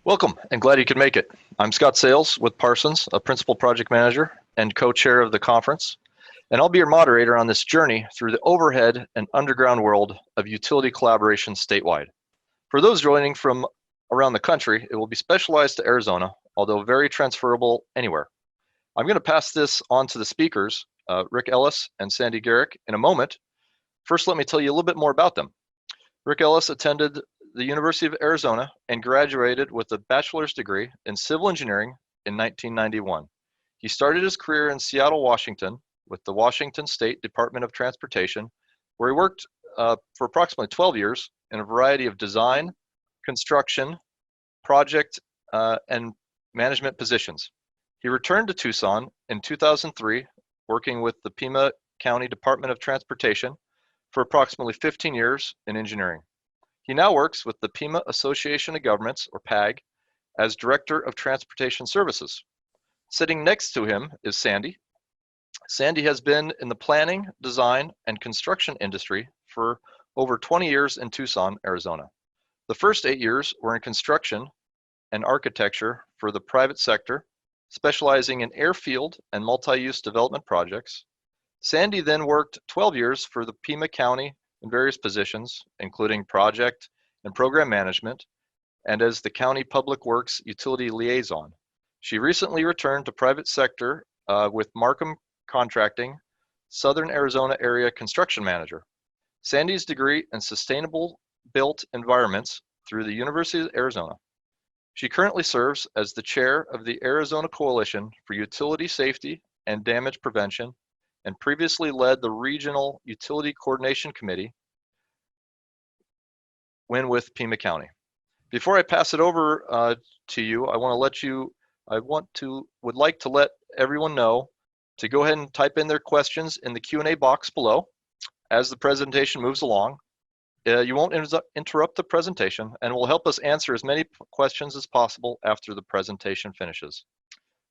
Welcome, and glad you could make it. I'm Scott Sales with Parsons, a principal project manager and co-chair of the conference, and I'll be your moderator on this journey through the overhead and underground world of utility collaboration statewide. For those joining from around the country, it will be specialized to Arizona, although very transferable anywhere. I'm going to pass this on to the speakers, Rick Ellis and Sandy Garrick, in a moment. First, let me tell you a little bit more about them. Rick Ellis attended the University of Arizona and graduated with a bachelor's degree in civil engineering in 1991. He started his career in Seattle, Washington with the Washington State Department of Transportation, where he worked for approximately 12 years in a variety of design, construction, project, and management positions. He returned to Tucson in 2003, working with the Pima County Department of Transportation for approximately 15 years in engineering. He now works with the Pima Association of Governments, or PAG, as Director of Transportation Services. Sitting next to him is Sandy. Sandy has been in the planning, design, and construction industry for over 20 years in Tucson, Arizona. The first 8 years were in construction and architecture for the private sector, specializing in airfield and multi-use development projects. Sandy then worked 12 years for the Pima County in various positions, including project and program management, and as the County Public Works Utility Liaison. She recently returned to private sector with Markham Contracting, Southern Arizona Area Construction Manager. Sandy's degree in Sustainable Built Environments through the University of Arizona. She currently serves as the chair of the Arizona Coalition for Utility Safety and Damage Prevention, and previously led the Regional Utility Coordination Committee when with Pima County. Before I pass it over to you, would like to let everyone know to go ahead and type in their questions in the Q&A box below as the presentation moves along. You won't interrupt the presentation, and will help us answer as many questions as possible after the presentation finishes.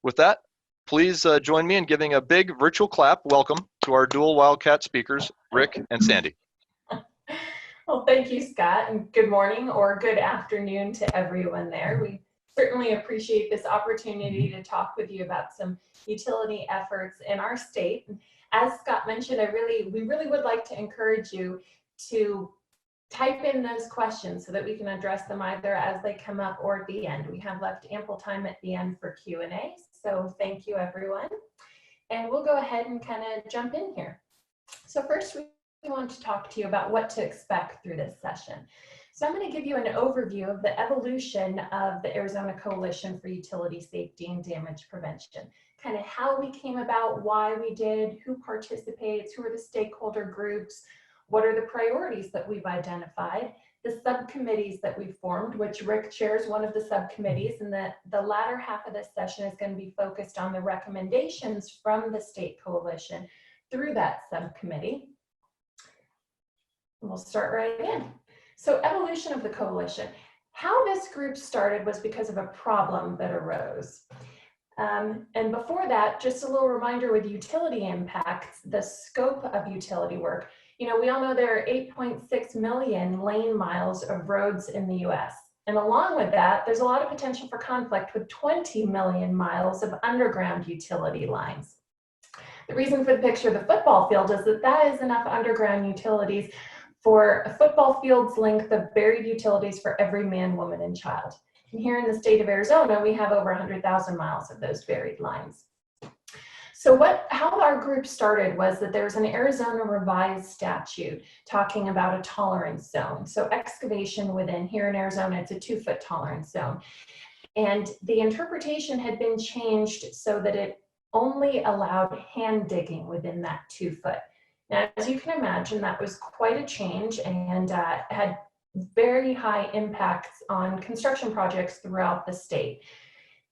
With that, please join me in giving a big virtual clap welcome to our dual Wildcat speakers, Rick and Sandy. Well, thank you, Scott, and good morning or good afternoon to everyone there. We certainly appreciate this opportunity to talk with you about some utility efforts in our state. As Scott mentioned, we really would like to encourage you to type in those questions so that we can address them either as they come up or at the end. We have left ample time at the end for Q&A, so thank you, everyone. And we'll go ahead and kind of jump in here. So first, we want to talk to you about what to expect through this session. So I'm going to give you an overview of the evolution of the Arizona Coalition for Utility Safety and Damage Prevention, kind of how we came about, why we did, who participates, who are the stakeholder groups, what are the priorities that we've identified, the subcommittees that we've formed, which Rick chairs one of the subcommittees, and the latter half of this session is going to be focused on the recommendations from the state coalition through that subcommittee. We'll start right in. So evolution of the coalition. How this group started was because of a problem that arose. And before that, just a little reminder with utility impacts, the scope of utility work. You know, we all know there are 8.6 million lane miles of roads in the US. And along with that, there's a lot of potential for conflict with 20 million miles of underground utility lines. The reason for the picture of the football field is that is enough underground utilities for a football field's length of buried utilities for every man, woman, and child. And here in the state of Arizona, we have over 100,000 miles of those buried lines. So how our group started was that there was an Arizona revised statute talking about a tolerance zone. So excavation within, here in Arizona, it's a 2-foot tolerance zone. And the interpretation had been changed so that it only allowed hand digging within that 2-foot. Now, as you can imagine, that was quite a change and had very high impacts on construction projects throughout the state.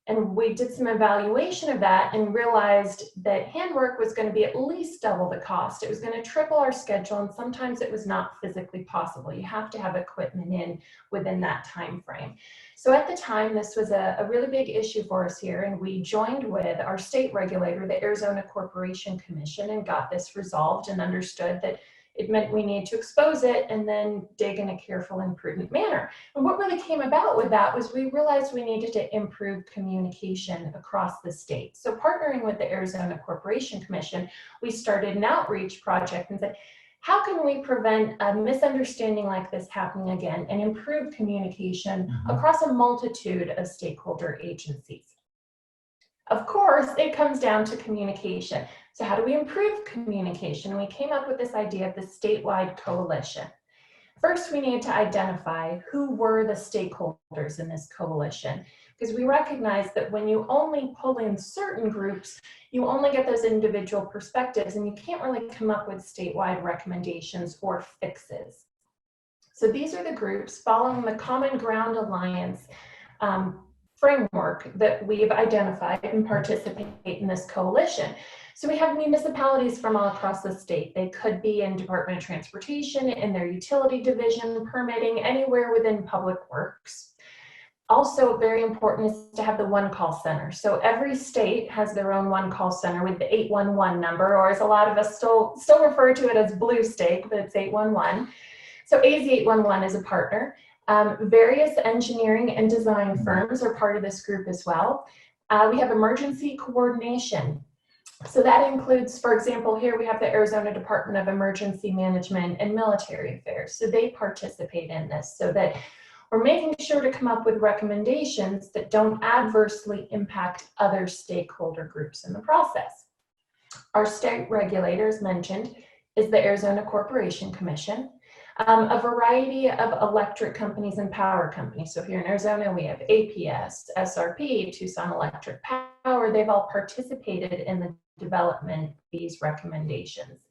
And we did some evaluation of that and realized that handwork was going to be at least double the cost. It was going to triple our schedule, and sometimes it was not physically possible. You have to have equipment in within that time frame. So at the time, this was a really big issue for us here, and we joined with our state regulator, the Arizona Corporation Commission, and got this resolved and understood that It meant we needed to expose it and then dig in a careful and prudent manner. And what really came about with that was we realized we needed to improve communication across the state. So partnering with the Arizona Corporation Commission, we started an outreach project and said, how can we prevent a misunderstanding like this happening again and improve communication across a multitude of stakeholder agencies? Of course, it comes down to communication. So how do we improve communication? We came up with this idea of the Statewide Coalition. First, we needed to identify who were the stakeholders in this coalition, because we recognize that when you only pull in certain groups, you only get those individual perspectives and you can't really come up with statewide recommendations or fixes. So these are the groups following the Common Ground Alliance framework that we've identified and participate in this coalition. So we have municipalities from all across the state. They could be in Department of Transportation, in their utility division, permitting, anywhere within public works. Also very important is to have the one call center. So every state has their own one call center with the 811 number, or as a lot of us still refer to it as Blue Stake, but it's 811. So AZ 811 is a partner. Various engineering and design firms are part of this group as well. We have emergency coordination. So that includes, for example, here we have the Arizona Department of Emergency Management and Military Affairs. So they participate in this so that we're making sure to come up with recommendations that don't adversely impact other stakeholder groups in the process. Our state regulators mentioned is the Arizona Corporation Commission. A variety of electric companies and power companies. So here in Arizona, we have APS, SRP, Tucson Electric Power. They've all participated in the development of these recommendations.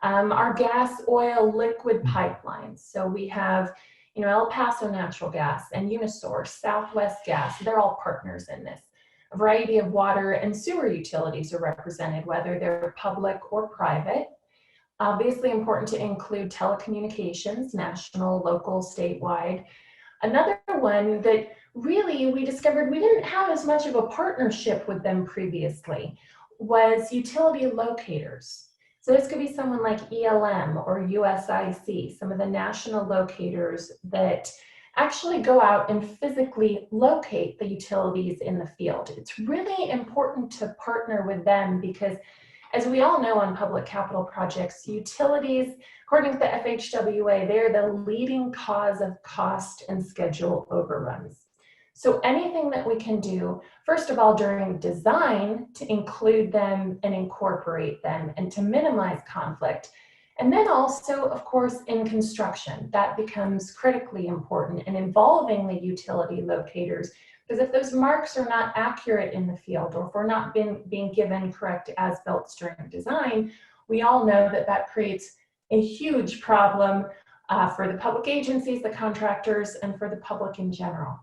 Our gas, oil, liquid pipelines. So we have, El Paso Natural Gas and Unisource, Southwest Gas. They're all partners in this. A variety of water and sewer utilities are represented, whether they're public or private. Obviously important to include telecommunications, national, local, statewide. Another one that really we discovered we didn't have as much of a partnership with them previously was utility locators. So this could be someone like ELM or USIC, some of the national locators that actually go out and physically locate the utilities in the field. It's really important to partner with them because, as we all know on public capital projects, utilities, according to the FHWA, they're the leading cause of cost and schedule overruns. So anything that we can do, first of all, during design to include them and incorporate them and to minimize conflict. And then also, of course, in construction, that becomes critically important and involving the utility locators. Because if those marks are not accurate in the field, or if we're not being given correct as-built during design, we all know that that creates a huge problem for the public agencies, the contractors, and for the public in general.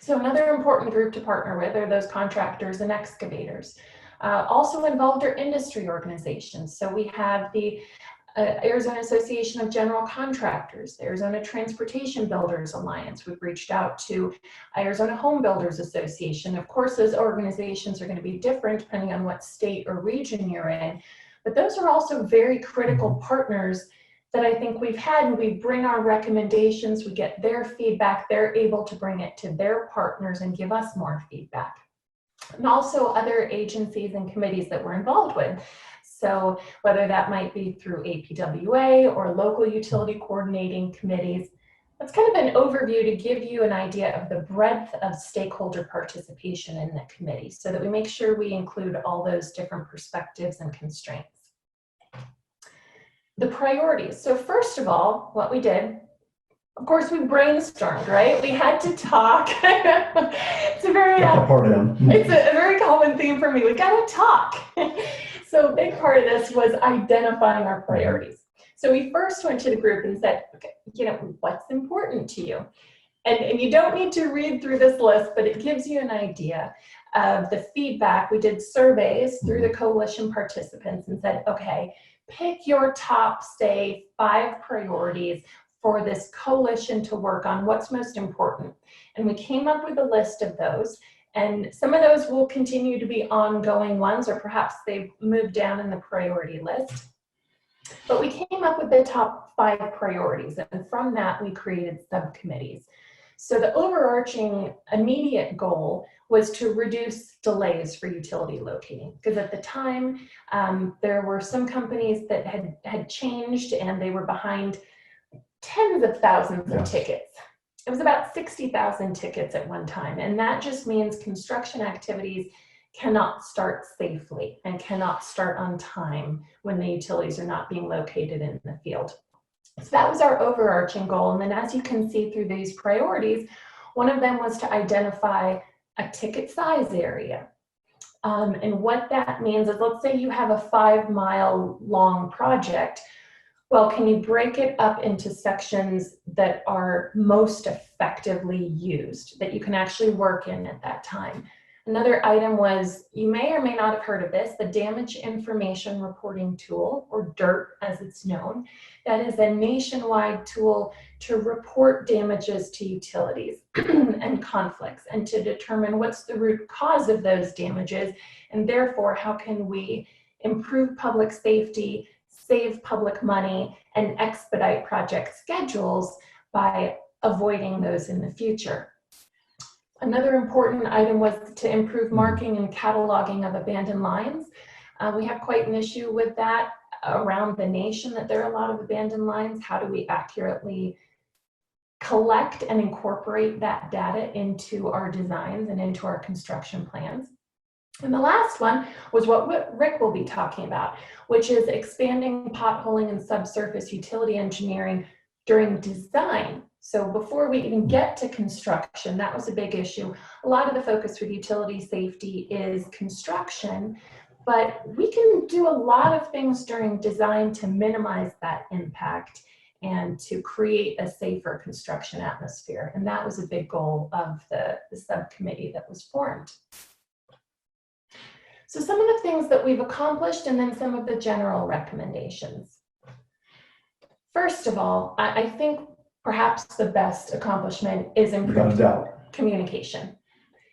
So another important group to partner with are those contractors and excavators. Also involved are industry organizations. So we have the Arizona Association of General Contractors, the Arizona Transportation Builders Alliance. We've reached out to Arizona Home Builders Association. Of course, those organizations are going to be different depending on what state or region you're in, but those are also very critical partners that I think we've had, and we bring our recommendations, we get their feedback, they're able to bring it to their partners and give us more feedback. And also other agencies and committees that we're involved with. So whether that might be through APWA or local utility coordinating committees, that's kind of an overview to give you an idea of the breadth of stakeholder participation in the committee so that we make sure we include all those different perspectives and constraints. The priorities. So first of all, what we did, of course, we brainstormed, right? We had to talk. It's a very common theme for me. We got to talk. So a big part of this was identifying our priorities. So we first went to the group and said, okay, what's important to you? And you don't need to read through this list, but it gives you an idea of the feedback. We did surveys through the coalition participants and said, okay, pick your top, say, 5 priorities for this coalition to work on. What's most important? And we came up with a list of those. And some of those will continue to be ongoing ones, or perhaps they've moved down in the priority list. But we came up with the top 5 priorities, and from that we created subcommittees. So the overarching immediate goal was to reduce delays for utility locating, because at the time there were some companies that had changed and they were behind tens of thousands of tickets. It was about 60,000 tickets at one time, and that just means construction activities cannot start safely and cannot start on time when the utilities are not being located in the field. So that was our overarching goal. And then as you can see through these priorities, one of them was to identify a ticket size area. And what that means is, let's say you have a 5-mile long project. Well, can you break it up into sections that are most effectively used, that you can actually work in at that time? Another item was, you may or may not have heard of this, the Damage Information Reporting Tool, or DIRT as it's known. That is a nationwide tool to report damages to utilities and conflicts, and to determine what's the root cause of those damages, and therefore how can we improve public safety, save public money, and expedite project schedules by avoiding those in the future. Another important item was to improve marking and cataloging of abandoned lines. We have quite an issue with that around the nation, that there are a lot of abandoned lines. How do we accurately collect and incorporate that data into our designs and into our construction plans? And the last one was what Rick will be talking about, which is expanding potholing and subsurface utility engineering during design. So before we even get to construction, that was a big issue. A lot of the focus with utility safety is construction, but we can do a lot of things during design to minimize that impact and to create a safer construction atmosphere. And that was a big goal of the subcommittee that was formed. So some of the things that we've accomplished, and then some of the general recommendations. First of all, I think perhaps the best accomplishment is improved communication.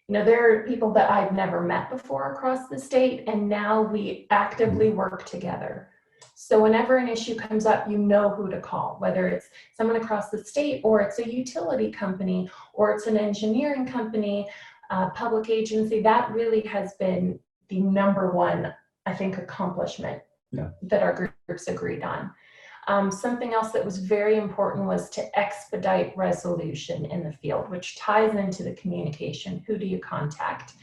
You know, there are people that I've never met before across the state, and now we actively work together. So whenever an issue comes up, you know who to call, whether it's someone across the state, or it's a utility company, or it's an engineering company, public agency. That really has been the #1, I think, accomplishment that our groups agreed on. Something else that was very important was to expedite resolution in the field, which ties into the communication. Who do you contact?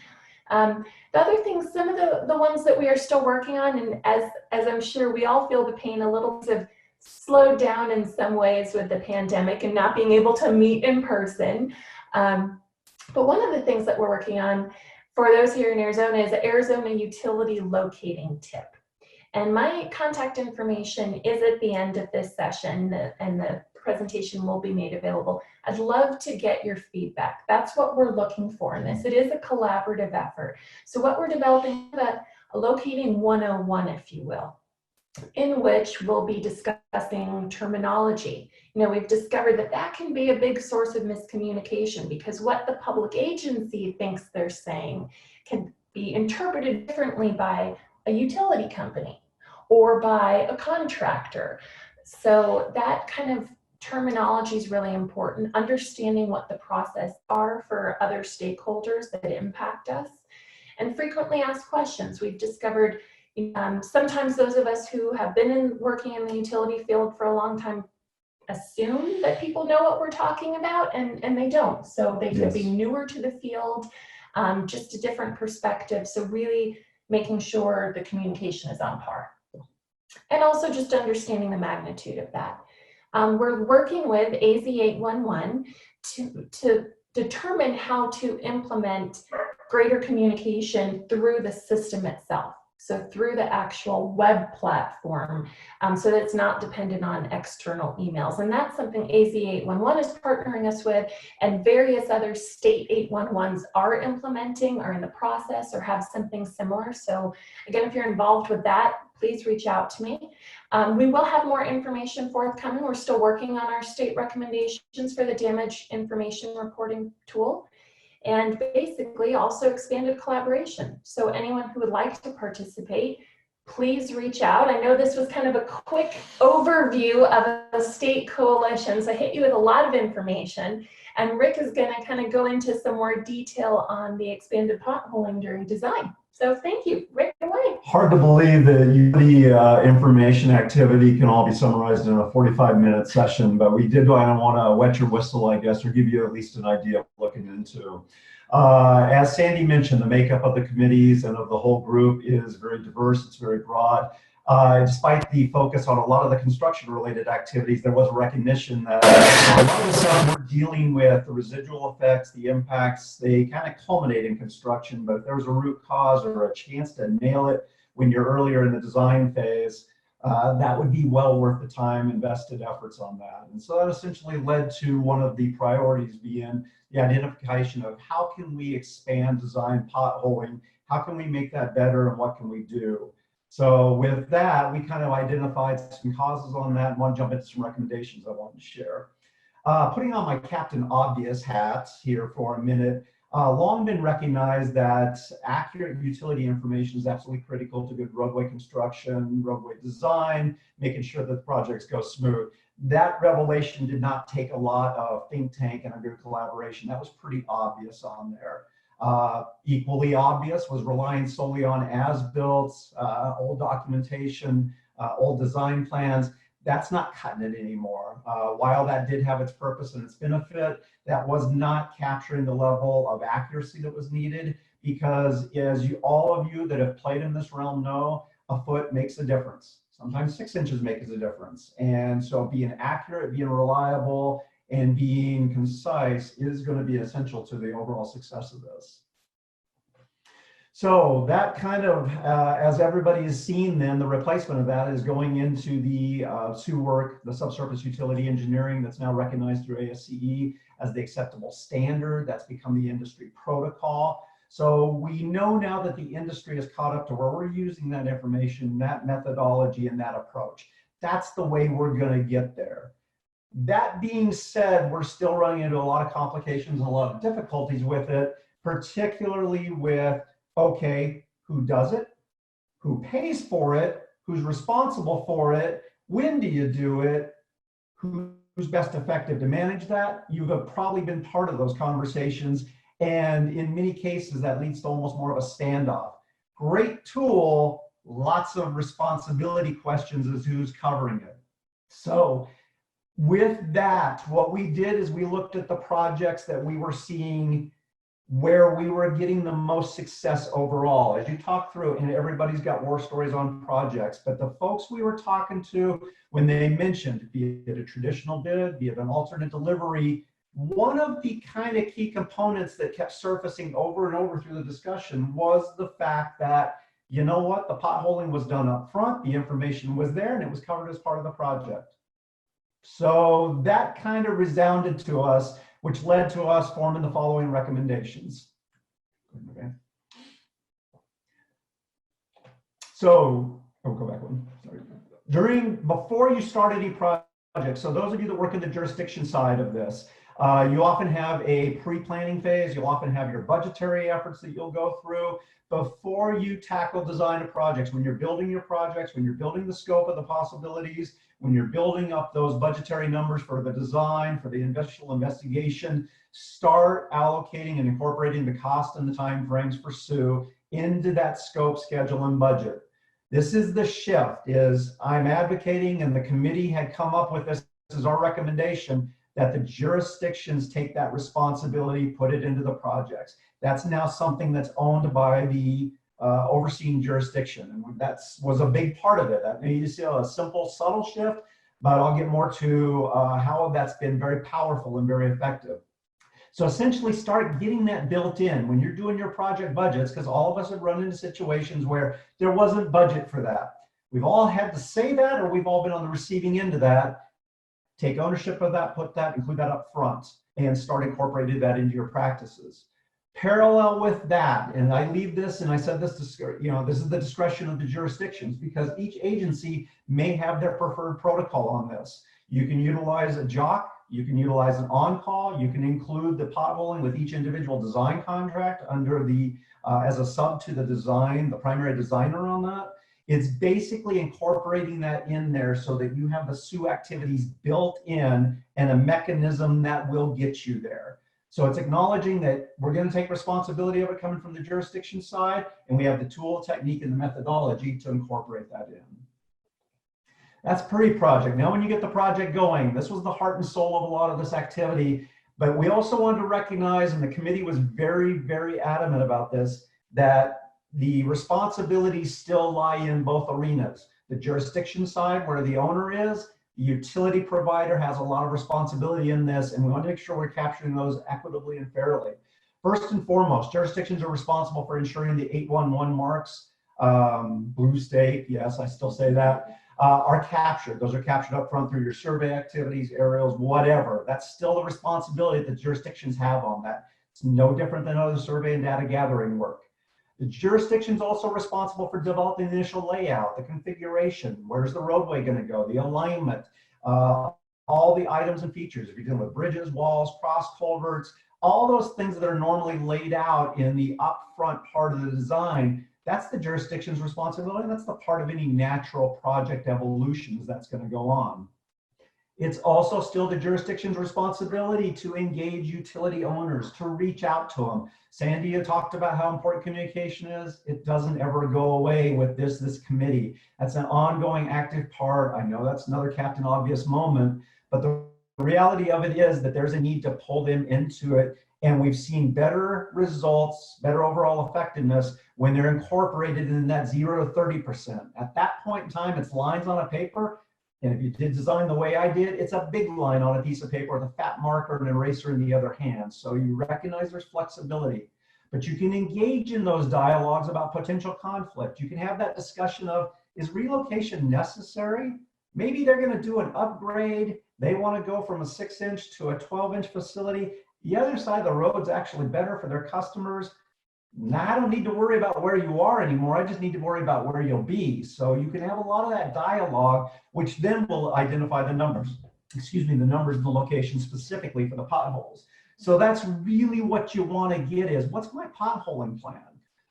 The other things, some of the ones that we are still working on, and as I'm sure we all feel the pain, a little bit of slowed down in some ways with the pandemic and not being able to meet in person. But one of the things that we're working on for those here in Arizona is the Arizona Utility Locating Tip. And my contact information is at the end of this session, and the presentation will be made available. I'd love to get your feedback. That's what we're looking for in this. It is a collaborative effort. So what we're developing is a locating 101, if you will, in which we'll be discussing terminology. You know, we've discovered that that can be a big source of miscommunication, because what the public agency thinks they're saying can be interpreted differently by a utility company or by a contractor. So that kind of terminology is really important. Understanding what the process are for other stakeholders that impact us, and frequently asked questions. We've discovered sometimes those of us who have been working in the utility field for a long time assume that people know what we're talking about, and they don't. So they could be newer to the field, just a different perspective. So really making sure the communication is on par. And also just understanding the magnitude of that. We're working with AZ 811 to determine how to implement greater communication through the system itself. So through the actual web platform, so that it's not dependent on external emails. And that's something AZ 811 is partnering us with, and various other state 811s are implementing, or in the process, or have something similar. So again, if you're involved with that, please reach out to me. We will have more information forthcoming. We're still working on our state recommendations for the damage information reporting tool. And basically also expanded collaboration. So anyone who would like to participate, please reach out. I know this was kind of a quick overview of a state coalition, so I hit you with a lot of information. And Rick is going to kind of go into some more detail on the expanded potholing during design. So thank you. Rick, away. Hard to believe that the information activity can all be summarized in a 45-minute session, but we did want to wet your whistle, I guess, or give you at least an idea of looking into. As Sandy mentioned, the makeup of the committees and of the whole group is very diverse, it's very broad. Despite the focus on a lot of the construction-related activities, there was a recognition that a lot of the stuff we're dealing with, the residual effects, the impacts, they kind of culminate in construction, but if there was a root cause or a chance to nail it when you're earlier in the design phase, that would be well worth the time invested efforts on that. And so that essentially led to one of the priorities being the identification of how can we expand design potholing, how can we make that better, and what can we do? So with that, we kind of identified some causes on that and want to jump into some recommendations I wanted to share. Putting on my Captain Obvious hat here for a minute, long been recognized that accurate utility information is absolutely critical to good roadway construction, roadway design, making sure that the projects go smooth. That revelation did not take a lot of think tank and a good collaboration. That was pretty obvious on there. Equally obvious was relying solely on as-built, old documentation, old design plans. That's not cutting it anymore. While that did have its purpose and its benefit, that was not capturing the level of accuracy that was needed, because as all of you that have played in this realm know, a foot makes a difference. Sometimes 6 inches makes a difference. And so being accurate, being reliable, and being concise is going to be essential to the overall success of this. So that kind of, as everybody has seen then, the replacement of that is going into the SU work, the subsurface utility engineering that's now recognized through ASCE as the acceptable standard. That's become the industry protocol. So we know now that the industry is caught up to where we're using that information, that methodology, and that approach. That's the way we're going to get there. That being said, we're still running into a lot of complications and a lot of difficulties with it, particularly with, okay, who does it? Who pays for it? Who's responsible for it? When do you do it? Who's best effective to manage that? You've probably been part of those conversations, and in many cases, that leads to almost more of a standoff. Great tool, lots of responsibility questions as to who's covering it. So with that, what we did is we looked at the projects that we were seeing where we were getting the most success overall. As you talk through, and everybody's got war stories on projects, but the folks we were talking to, when they mentioned, be it a traditional bid, be it an alternate delivery, one of the kind of key components that kept surfacing over and over through the discussion was the fact that, you know what, the potholing was done up front, the information was there, and it was covered as part of the project. So that kind of resounded to us, which led to us forming the following recommendations. Okay. So, go back one, sorry. Before you start any project, so those of you that work in the jurisdiction side of this, you often have a pre-planning phase, you'll often have your budgetary efforts that you'll go through before you tackle design of projects. When you're building your projects, when you're building the scope of the possibilities, when you're building up those budgetary numbers for the design, for the initial investigation, start allocating and incorporating the cost and the time frames for SU into that scope, schedule, and budget. This is the shift, is I'm advocating, and the committee had come up with this as our recommendation, that the jurisdictions take that responsibility, put it into the projects. That's now something that's owned by the overseeing jurisdiction, and that was a big part of it. That made you see a simple, subtle shift, but I'll get more to how that's been very powerful and very effective. So essentially start getting that built in when you're doing your project budgets, because all of us have run into situations where there wasn't budget for that. We've all had to say that, or we've all been on the receiving end of that. Take ownership of that, put that, include that up front, and start incorporating that into your practices. Parallel with that, and I leave this, and I said this, this is the discretion of the jurisdictions, because each agency may have their preferred protocol on this. You can utilize a JOC, you can utilize an on-call, you can include the potholing with each individual design contract under the, as a sub to the design, the primary designer on that. It's basically incorporating that in there so that you have the SUE activities built in and a mechanism that will get you there. So it's acknowledging that we're going to take responsibility of it coming from the jurisdiction side, and we have the tool, technique, and the methodology to incorporate that in. That's pre-project. Now, when you get the project going, this was the heart and soul of a lot of this activity, but we also wanted to recognize, and the committee was very, very adamant about this, that the responsibilities still lie in both arenas. The jurisdiction side, where the owner is, the utility provider has a lot of responsibility in this, and we want to make sure we're capturing those equitably and fairly. First and foremost, jurisdictions are responsible for ensuring the 811 marks, blue state, yes, I still say that, are captured. Those are captured up front through your survey activities, aerials, whatever. That's still the responsibility that jurisdictions have on that. It's no different than other survey and data gathering work. The jurisdiction is also responsible for developing the initial layout, the configuration, where's the roadway going to go, the alignment, all the items and features. If you're dealing with bridges, walls, cross culverts, all those things that are normally laid out in the upfront part of the design, that's the jurisdiction's responsibility. That's the part of any natural project evolution that's going to go on. It's also still the jurisdiction's responsibility to engage utility owners, to reach out to them. Sandy had talked about how important communication is. It doesn't ever go away with this committee. That's an ongoing active part. I know that's another Captain Obvious moment, but the reality of it is that there's a need to pull them into it. And we've seen better results, better overall effectiveness when they're incorporated in that 0 to 30%. At that point in time, it's lines on a paper. And if you did design the way I did, it's a big line on a piece of paper with a fat marker and an eraser in the other hand. So you recognize there's flexibility, but you can engage in those dialogues about potential conflict. You can have that discussion of, is relocation necessary? Maybe they're going to do an upgrade. They want to go from a 6-inch to a 12-inch facility. The other side of the road is actually better for their customers. Now, I don't need to worry about where you are anymore. I just need to worry about where you'll be. So you can have a lot of that dialogue, which then will identify the numbers, the numbers and the location specifically for the potholes. So that's really what you want to get is, what's my potholing plan?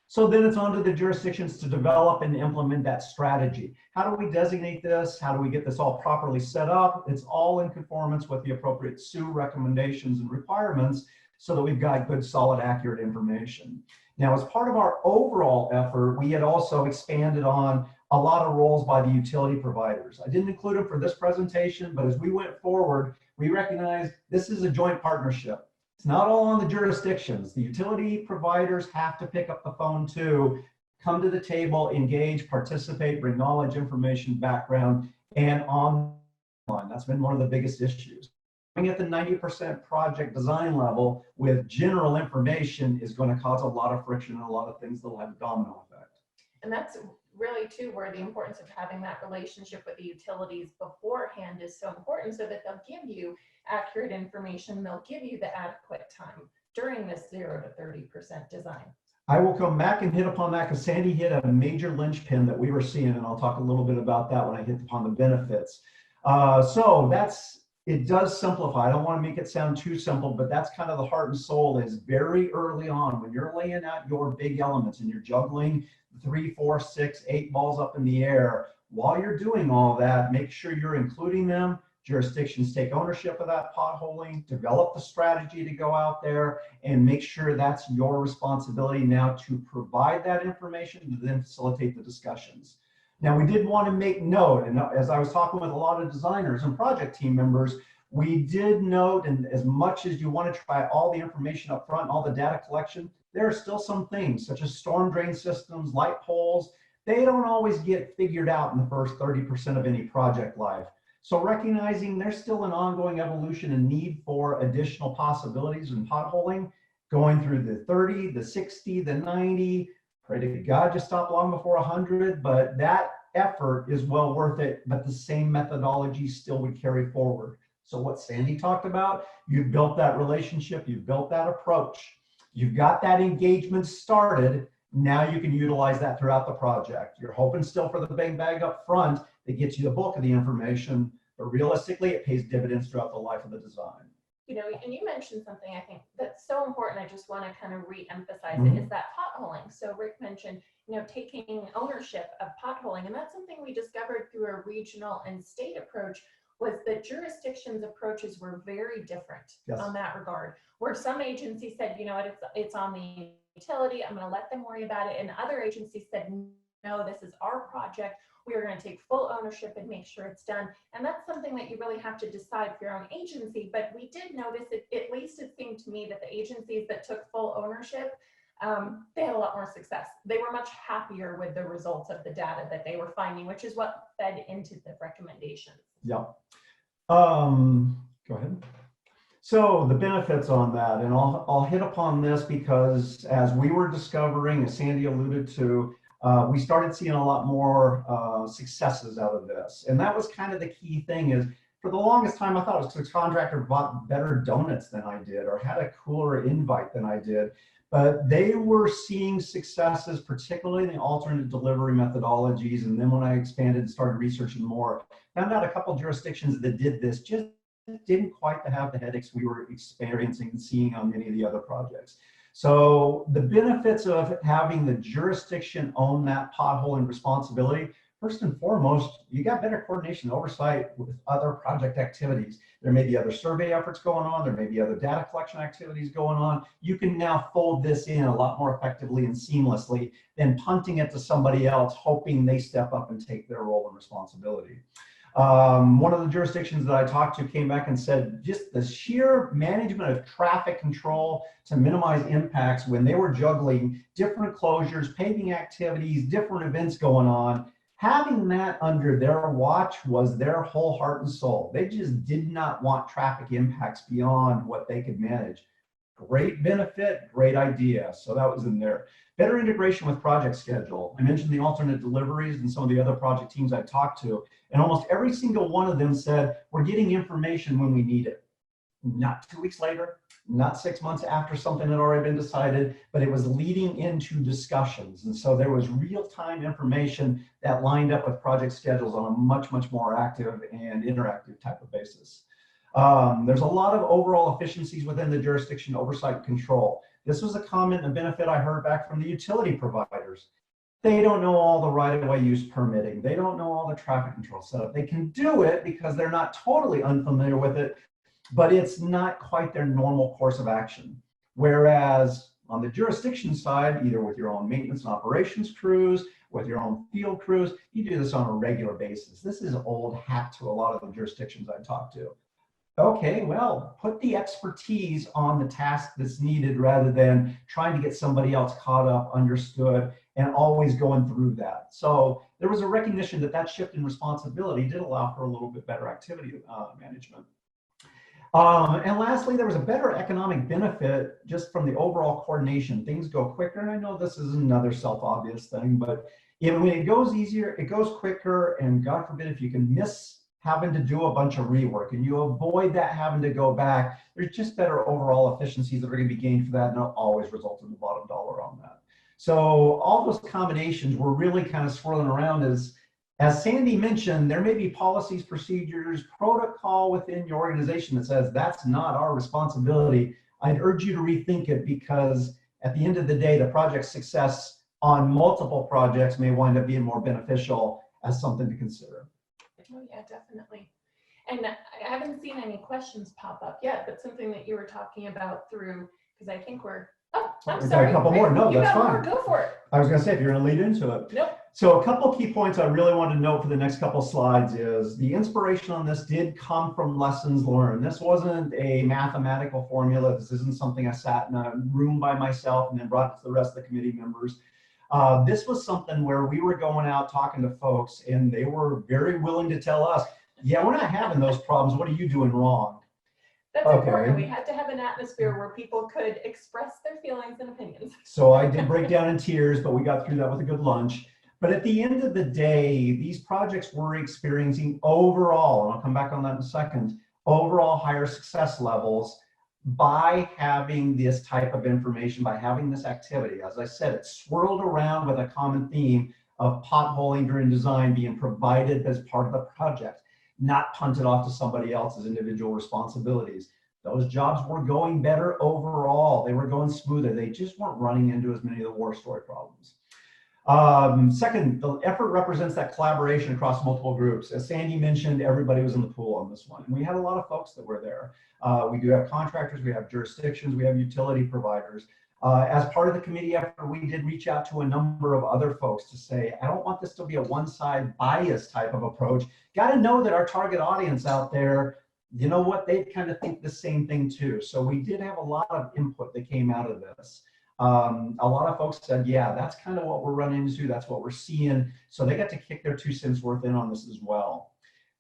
So then it's on to the jurisdictions to develop and implement that strategy. How do we designate this? How do we get this all properly set up? It's all in conformance with the appropriate SUE recommendations and requirements so that we've got good, solid, accurate information. Now, as part of our overall effort, we had also expanded on a lot of roles by the utility providers. I didn't include them for this presentation, but as we went forward, we recognized this is a joint partnership. It's not all on the jurisdictions. The utility providers have to pick up the phone too, come to the table, engage, participate, bring knowledge, information, background, and online. That's been one of the biggest issues. At the 90% project design level with general information is going to cause a lot of friction and a lot of things that will have a domino effect. And that's really too where the importance of having that relationship with the utilities beforehand is so important, so that they'll give you accurate information. They'll give you the adequate time during this 0 to 30% design. I will come back and hit upon that because Sandy hit a major linchpin that we were seeing, and I'll talk a little bit about that when I hit upon the benefits. It does simplify. I don't want to make it sound too simple, but that's kind of the heart and soul is very early on when you're laying out your big elements and you're juggling 3, 4, 6, 8 balls up in the air. While you're doing all that, make sure you're including them. Jurisdictions take ownership of that potholing, develop the strategy to go out there, and make sure that's your responsibility now to provide that information to then facilitate the discussions. Now, we did want to make note, and as I was talking with a lot of designers and project team members, we did note, and as much as you want to try all the information up front, all the data collection, there are still some things such as storm drain systems, light poles. They don't always get figured out in the first 30% of any project life. So recognizing there's still an ongoing evolution and need for additional possibilities in potholing, going through the 30, the 60, the 90, pray to God just stop long before 100, but that effort is well worth it, but the same methodology still would carry forward. So what Sandy talked about, you've built that relationship, you've built that approach, you've got that engagement started, now you can utilize that throughout the project. You're hoping still for the big bag up front that gets you the bulk of the information, but realistically it pays dividends throughout the life of the design. you know, and you mentioned something I think that's so important. I just want to kind of re-emphasize Mhm. it, is that potholing. So Rick mentioned, you know, taking ownership of potholing, and that's something we discovered through a regional and state approach, was that jurisdictions' approaches were very different Yes. on that regard. Where some agencies said, you know what, it's on the utility, I'm going to let them worry about it, and other agencies said, no, this is our project. We are going to take full ownership and make sure it's done. And that's something that you really have to decide for your own agency. But we did notice, at least it seemed to me, that the agencies that took full ownership, they had a lot more success. They were much happier with the results of the data that they were finding, which is what fed into the recommendations. Yeah. Go ahead. So the benefits on that, and I'll hit upon this because as we were discovering, as Sandy alluded to, we started seeing a lot more successes out of this. And that was kind of the key thing. Is for the longest time, I thought it was because the contractor bought better donuts than I did, or had a cooler invite than I did. But they were seeing successes, particularly in the alternate delivery methodologies. And then when I expanded and started researching more, found out a couple of jurisdictions that did this just didn't quite have the headaches we were experiencing and seeing on many of the other projects. So the benefits of having the jurisdiction own that potholing responsibility, first and foremost, you got better coordination and oversight with other project activities. There may be other survey efforts going on, there may be other data collection activities going on. You can now fold this in a lot more effectively and seamlessly than punting it to somebody else, hoping they step up and take their role and responsibility. One of the jurisdictions that I talked to came back and said just the sheer management of traffic control to minimize impacts when they were juggling different closures, paving activities, different events going on, having that under their watch was their whole heart and soul. They just did not want traffic impacts beyond what they could manage. Great benefit, great idea. So that was in there. Better integration with project schedule. I mentioned the alternate deliveries and some of the other project teams I talked to, and almost every single one of them said, we're getting information when we need it. Not 2 weeks later, not 6 months after something had already been decided, but it was leading into discussions. And so there was real-time information that lined up with project schedules on a much, much more active and interactive type of basis. There's a lot of overall efficiencies within the jurisdiction oversight and control. This was a comment and benefit I heard back from the utility providers. They don't know all the right-of-way use permitting. They don't know all the traffic control setup. They can do it because they're not totally unfamiliar with it, but it's not quite their normal course of action. Whereas on the jurisdiction side, either with your own maintenance and operations crews, with your own field crews, you do this on a regular basis. This is old hat to a lot of the jurisdictions I talk to. Okay, well, put the expertise on the task that's needed rather than trying to get somebody else caught up, understood, and always going through that. So there was a recognition that that shift in responsibility did allow for a little bit better activity management. And lastly, there was a better economic benefit just from the overall coordination. Things go quicker, and I know this is another self-obvious thing, but when it goes easier, it goes quicker, and God forbid if you can miss having to do a bunch of rework and you avoid that having to go back, there's just better overall efficiencies that are going to be gained for that, and it'll always result in the bottom dollar on that. So all those combinations were really kind of swirling around as Sandy mentioned, there may be policies, procedures, protocol within your organization that says that's not our responsibility. I'd urge you to rethink it, because at the end of the day, the project success on multiple projects may wind up being more beneficial as something to consider. Oh yeah, definitely. And I haven't seen any questions pop up yet, but something that you were talking about through, because I think we're, oh, I'm sorry. Got a couple more. No, that's fine. More. Go for it. I was going to say, if you're going to lead into it. Nope. So a couple key points I really want to note for the next couple slides is the inspiration on this did come from lessons learned. This wasn't a mathematical formula. This isn't something I sat in a room by myself and then brought to the rest of the committee members. This was something where we were going out talking to folks, and they were very willing to tell us, yeah, we're not having those problems. What are you doing wrong? That's important. We had to have an atmosphere where people could express their feelings and opinions. So I did break down in tears, but we got through that with a good lunch. But at the end of the day, these projects were experiencing overall, and I'll come back on that in a second, overall higher success levels by having this type of information, by having this activity. As I said, it swirled around with a common theme of potholing during design being provided as part of the project, not punted off to somebody else's individual responsibilities. Those jobs were going better overall. They were going smoother. They just weren't running into as many of the war story problems. Second, the effort represents that collaboration across multiple groups. As Sandy mentioned, everybody was in the pool on this one. And we had a lot of folks that were there. We do have contractors, we have jurisdictions, we have utility providers. As part of the committee effort, we did reach out to a number of other folks to say, I don't want this to be a one-side bias type of approach. Got to know that our target audience out there, you know what, they kind of think the same thing too. So we did have a lot of input that came out of this. A lot of folks said, yeah, that's kind of what we're running into. That's what we're seeing. So they got to kick their 2 cents worth in on this as well.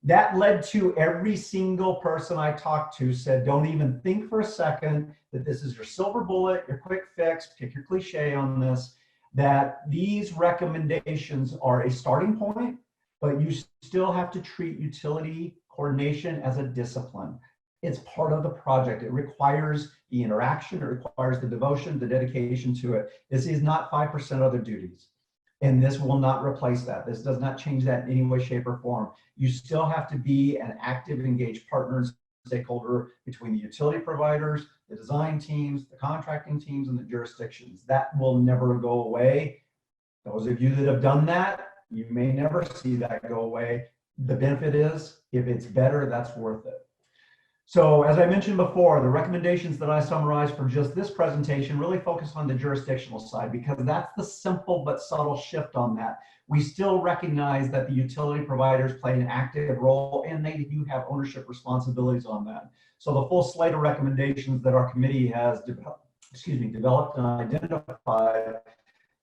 That led to every single person I talked to said, don't even think for a second that this is your silver bullet, your quick fix, pick your cliche on this, that these recommendations are a starting point, but you still have to treat utility coordination as a discipline. It's part of the project. It requires the interaction, it requires the devotion, the dedication to it. This is not 5% other duties. And this will not replace that. This does not change that in any way, shape, or form. You still have to be an active, engaged partner and stakeholder between the utility providers, the design teams, the contracting teams, and the jurisdictions. That will never go away. Those of you that have done that, you may never see that go away. The benefit is, if it's better, that's worth it. So as I mentioned before, the recommendations that I summarized for just this presentation really focus on the jurisdictional side, because that's the simple but subtle shift on that. We still recognize that the utility providers play an active role and they do have ownership responsibilities on that. So the full slate of recommendations that our committee has developed and identified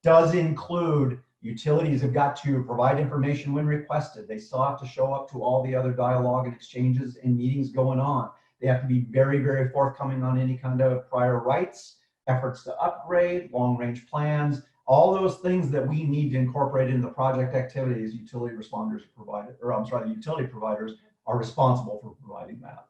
does include utilities have got to provide information when requested. They still have to show up to all the other dialogue and exchanges and meetings going on. They have to be very, very forthcoming on any kind of prior rights, efforts to upgrade, long-range plans, all those things that we need to incorporate into the project activities utility responders provided, or I'm sorry, the utility providers are responsible for providing that.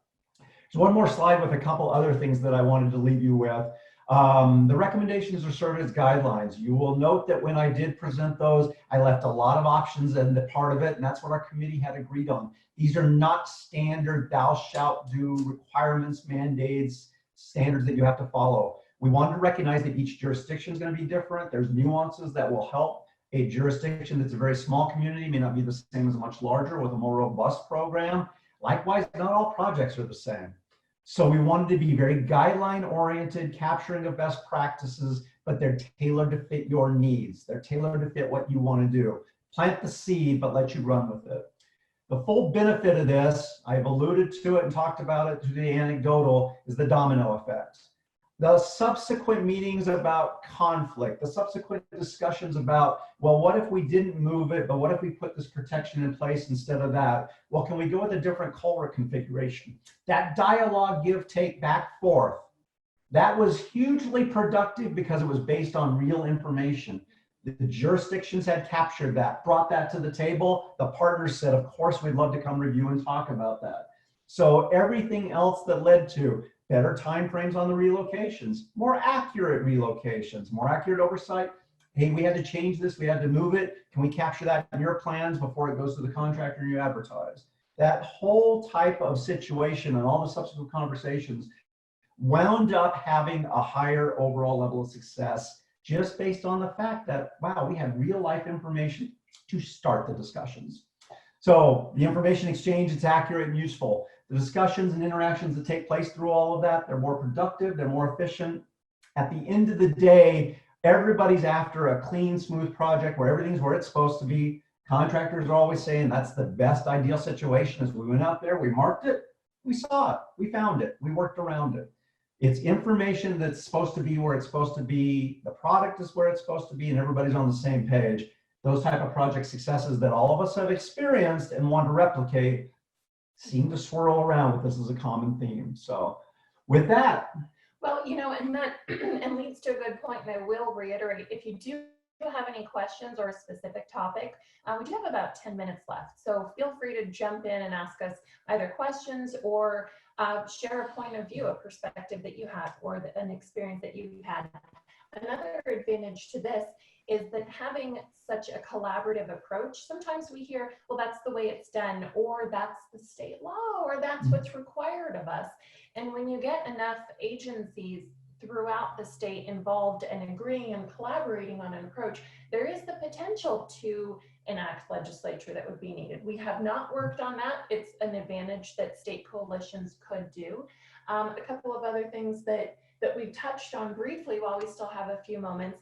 So one more slide with a couple other things that I wanted to leave you with. The recommendations are served as guidelines. You will note that when I did present those, I left a lot of options in the part of it, and that's what our committee had agreed on. These are not standard thou shalt do requirements, mandates, standards that you have to follow. We wanted to recognize that each jurisdiction is going to be different. There's nuances that will help. A jurisdiction that's a very small community may not be the same as a much larger with a more robust program. Likewise, not all projects are the same. So we wanted to be very guideline oriented, capturing of best practices, but they're tailored to fit your needs. They're tailored to fit what you want to do. Plant the seed, but let you run with it. The full benefit of this, I've alluded to it and talked about it to the anecdotal, is the domino effect. The subsequent meetings about conflict, the subsequent discussions about, well, what if we didn't move it, but what if we put this protection in place instead of that? Well, can we go with a different culvert configuration? That dialogue, give, take, back, forth, that was hugely productive because it was based on real information. The jurisdictions had captured that, brought that to the table. The partners said, of course, we'd love to come review and talk about that. So everything else that led to better timeframes on the relocations, more accurate relocations, more accurate oversight. Hey, we had to change this, we had to move it. Can we capture that in your plans before it goes to the contractor and you advertise? That whole type of situation and all the subsequent conversations wound up having a higher overall level of success just based on the fact that, wow, we had real life information to start the discussions. So the information exchange, it's accurate and useful. The discussions and interactions that take place through all of that, they're more productive, they're more efficient. At the end of the day, everybody's after a clean, smooth project where everything's where it's supposed to be. Contractors are always saying that's the best ideal situation. As we went out there, we marked it, we saw it, we found it, we worked around it. It's information that's supposed to be where it's supposed to be, the product is where it's supposed to be, and everybody's on the same page. Those type of project successes that all of us have experienced and want to replicate seem to swirl around with this as a common theme. So with that. Well, you know, and that and leads to a good point, and I will reiterate, if you do have any questions or a specific topic, we do have about 10 minutes left. So feel free to jump in and ask us either questions or share a point of view, a perspective that you have, or an experience that you've had. Another advantage to this is that having such a collaborative approach, sometimes we hear, well, that's the way it's done, or that's the state law, or that's what's required of us. And when you get enough agencies throughout the state involved and agreeing and collaborating on an approach, there is the potential to enact legislature that would be needed. We have not worked on that. It's an advantage that state coalitions could do. A couple of other things that we've touched on briefly while we still have a few moments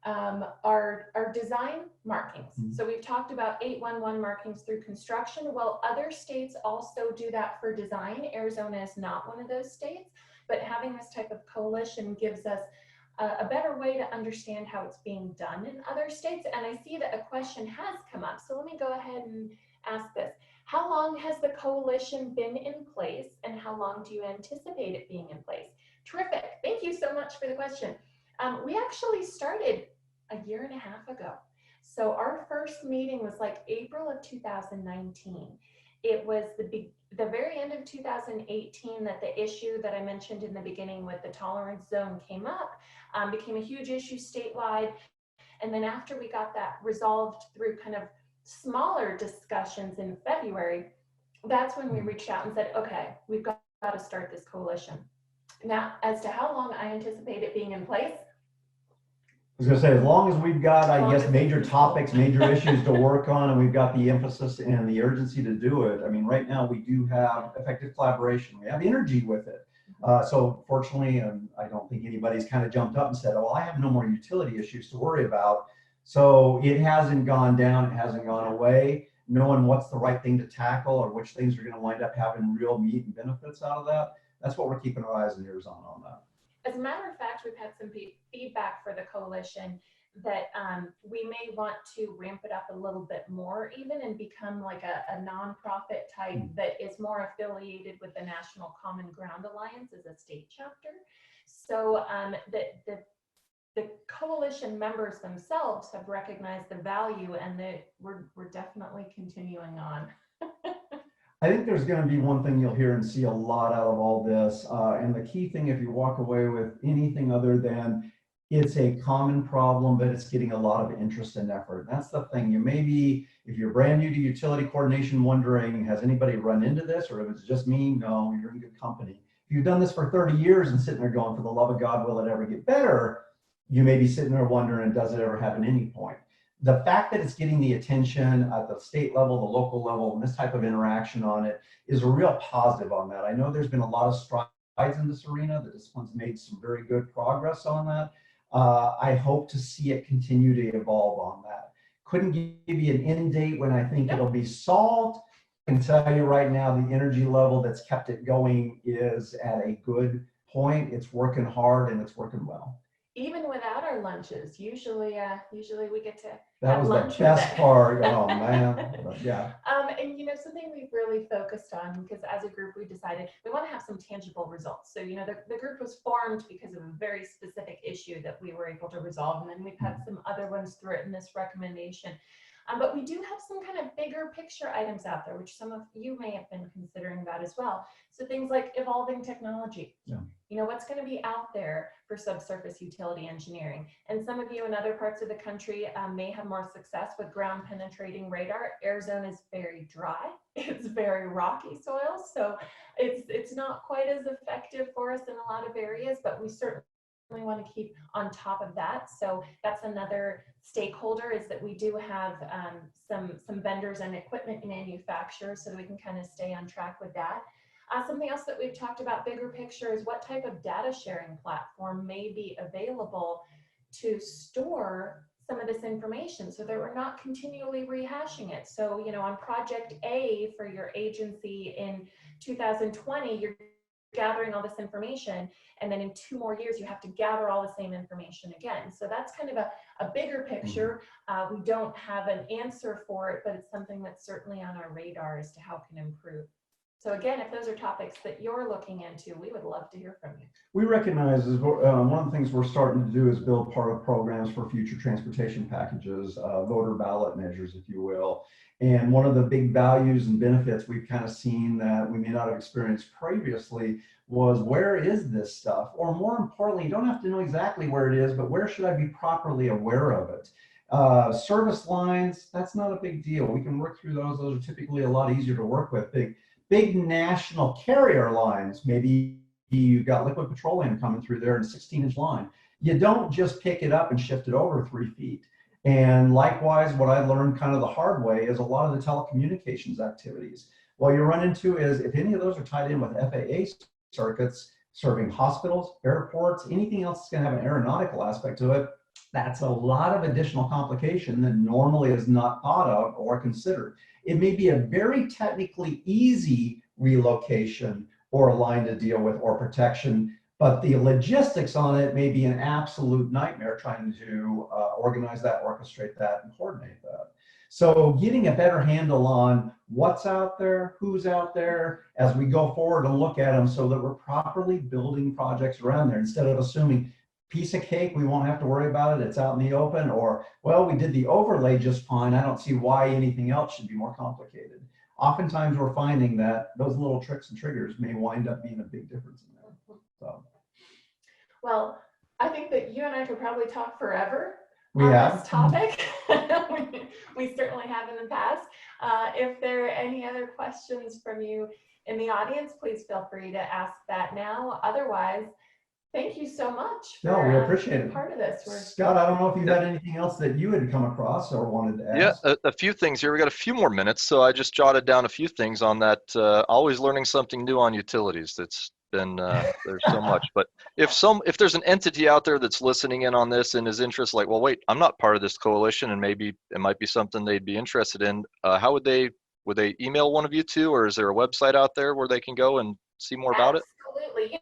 are design markings. So we've talked about 811 markings through construction. Well, other states also do that for design. Arizona is not one of those states, but having this type of coalition gives us a better way to understand how it's being done in other states. And I see that a question has come up. So let me go ahead and ask this. How long has the coalition been in place, and how long do you anticipate it being in place? Terrific. Thank you so much for the question. We actually started a year and a half ago. So our first meeting was like April of 2019. It was the very end of 2018 that the issue that I mentioned in the beginning with the tolerance zone came up, became a huge issue statewide. And then after we got that resolved through kind of smaller discussions in February, that's when we reached out and said, okay, we've got to start this coalition. Now, as to how long I anticipate it being in place, I was going to say, as long as we've got, I guess, major topics, major issues to work on, and we've got the emphasis and the urgency to do it. I mean, right now we do have effective collaboration. We have energy with it. So fortunately, I don't think anybody's kind of jumped up and said, oh, well, I have no more utility issues to worry about. So it hasn't gone down, it hasn't gone away. Knowing what's the right thing to tackle or which things are going to wind up having real meat and benefits out of that, that's what we're keeping our eyes and ears on that. As a matter of fact, we've had some feedback for the coalition that we may want to ramp it up a little bit more even and become like a nonprofit type that is more affiliated with the National Common Ground Alliance as a state chapter. So the coalition members themselves have recognized the value, and that we're definitely continuing on. I think there's going to be one thing you'll hear and see a lot out of all this. And the key thing, if you walk away with anything other than it's a common problem, but it's getting a lot of interest and effort. That's the thing. You may be, if you're brand new to utility coordination, wondering, has anybody run into this, or if it's just me? No, you're in good company. If you've done this for 30 years and sitting there going, for the love of God, will it ever get better? You may be sitting there wondering, does it ever happen at any point? The fact that it's getting the attention at the state level, the local level, and this type of interaction on it is a real positive on that. I know there's been a lot of strides in this arena. The discipline's made some very good progress on that. I hope to see it continue to evolve on that. Couldn't give you an end date when I think it'll be solved. I can tell you right now, the energy level that's kept it going is at a good point. It's working hard and it's working well. Even without our lunches, usually we get to that have was lunch the best part. Oh man, but yeah. And you know, something we've really focused on, because as a group we decided we want to have some tangible results. So you know, the group was formed because of a very specific issue that we were able to resolve, and then we've had some other ones through it in this recommendation. But we do have some kind of bigger picture items out there, which some of you may have been considering about as well. So things like evolving technology. Yeah. You know, what's going to be out there for subsurface utility engineering? And some of you in other parts of the country may have more success with ground penetrating radar. Arizona is very dry. It's very rocky soil. So it's not quite as effective for us in a lot of areas, but we certainly want to keep on top of that. So that's another stakeholder, is that we do have some vendors and equipment manufacturers, so that we can kind of stay on track with that. Something else that we've talked about bigger picture is what type of data sharing platform may be available to store some of this information so that we're not continually rehashing it. So, you know, on project A for your agency in 2020, you're gathering all this information, and then in 2 more years you have to gather all the same information again. So that's kind of a bigger picture. We don't have an answer for it, but it's something that's certainly on our radar as to how it can improve. So again, if those are topics that you're looking into, we would love to hear from you. We recognize one of the things we're starting to do is build part of programs for future transportation packages, voter ballot measures, if you will. And one of the big values and benefits we've kind of seen that we may not have experienced previously was, where is this stuff? Or more importantly, you don't have to know exactly where it is, but where should I be properly aware of it? Service lines, that's not a big deal. We can work through those. Those are typically a lot easier to work with. Big national carrier lines, maybe you've got liquid petroleum coming through there in a 16-inch line. You don't just pick it up and shift it over 3 feet. And likewise, what I learned kind of the hard way is a lot of the telecommunications activities. What you run into is if any of those are tied in with FAA circuits, serving hospitals, airports, anything else that's going to have an aeronautical aspect to it, that's a lot of additional complication that normally is not thought of or considered. It may be a very technically easy relocation or a line to deal with or protection, but the logistics on it may be an absolute nightmare trying to organize that, orchestrate that, and coordinate that. So getting a better handle on what's out there, who's out there, as we go forward and look at them so that we're properly building projects around there instead of assuming piece of cake, we won't have to worry about it, it's out in the open, or, well, we did the overlay just fine, I don't see why anything else should be more complicated. Oftentimes we're finding that those little tricks and triggers may wind up being a big difference in there. So. Well, I think that you and I could probably talk forever on this topic. we certainly have in the past. If there are any other questions from you in the audience, please feel free to ask that now. Otherwise, thank you so much for we appreciate being it. part of this. Scott, I don't know if you had anything else that you had come across or wanted to ask. Yeah, a few things here. We got a few more minutes, so I just jotted down a few things on that. Always learning something new on utilities. That's been there's so much. But if there's an entity out there that's listening in on this and is interested, like, well, wait, I'm not part of this coalition, and maybe it might be something they'd be interested in. How would they email one of you two, or is there a website out there where they can go and see more about it? Absolutely.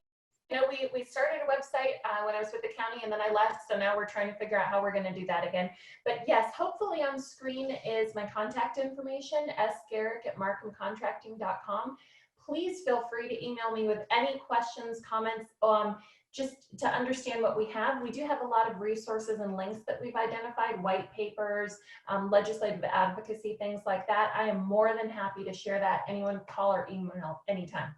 You know, we started a website when I was with the county, and then I left, so now we're trying to figure out how we're going to do that again. But yes, hopefully on screen is my contact information, sgarrick@markhamcontracting.com. Please feel free to email me with any questions, comments, just to understand what we have. We do have a lot of resources and links that we've identified, white papers, legislative advocacy, things like that. I am more than happy to share that. Anyone call or email anytime.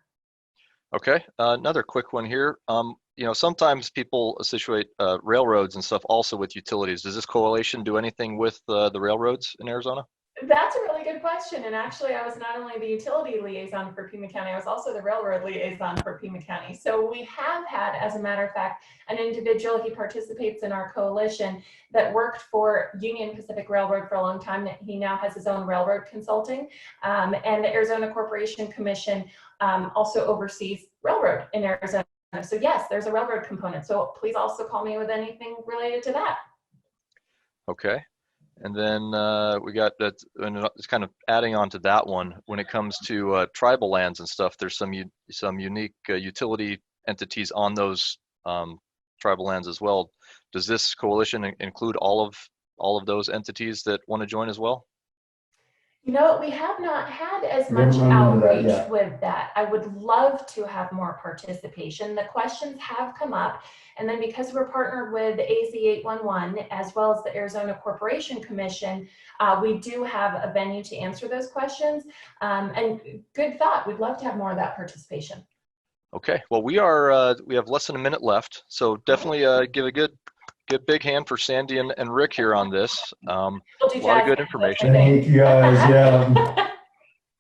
Okay, another quick one here. You know, sometimes people situate railroads and stuff also with utilities. Does this coalition do anything with the railroads in Arizona? That's a really good question. And actually, I was not only the utility liaison for Pima County, I was also the railroad liaison for Pima County. So we have had, as a matter of fact, an individual, he participates in our coalition, that worked for Union Pacific Railroad for a long time. He now has his own railroad consulting. And the Arizona Corporation Commission also oversees railroad in Arizona. So yes, there's a railroad component. So please also call me with anything related to that. Okay. And then we got that, and it's kind of adding on to that one. When it comes to tribal lands and stuff, there's some unique utility entities on those tribal lands as well. Does this coalition include all of those entities that want to join as well? You know, we have not had as much outreach with that. I would love to have more participation. The questions have come up, and then because we're partnered with AZ 811 as well as the Arizona Corporation Commission, we do have a venue to answer those questions. And good thought. We'd love to have more of that participation. Okay. Well, we have less than a minute left, so definitely give a good big hand for Sandy and Rick here on this. A lot of good information. Thank you guys. Yeah.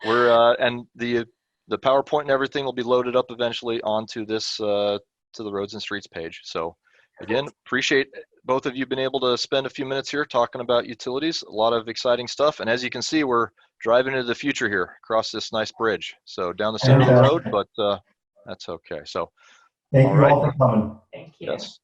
We're and the PowerPoint and everything will be loaded up eventually onto this to the Roads and Streets page. So again, appreciate both of you being able to spend a few minutes here talking about utilities. A lot of exciting stuff, and as you can see, we're driving into the future here across this nice bridge. So down the center of the road, but that's okay. So thank you all for coming. Thank you. Yes.